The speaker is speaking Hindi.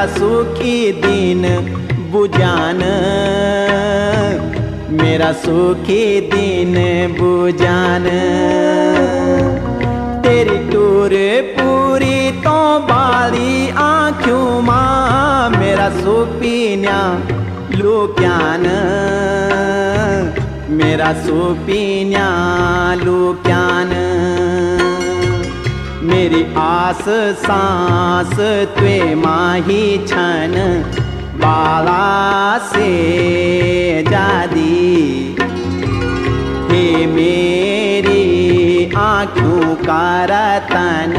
मेरा सुखी दीन बुझान, मेरा सुखी दीन बुझान। तेरी टूर पूरी तो बाली आँखों मां, मेरा सुपीन्या लुक्यान, मेरा सुपीन्या लुक्यान। मेरी आस सांस त्वे माही छन बाला से जादी। हे मेरी आँखों का रतन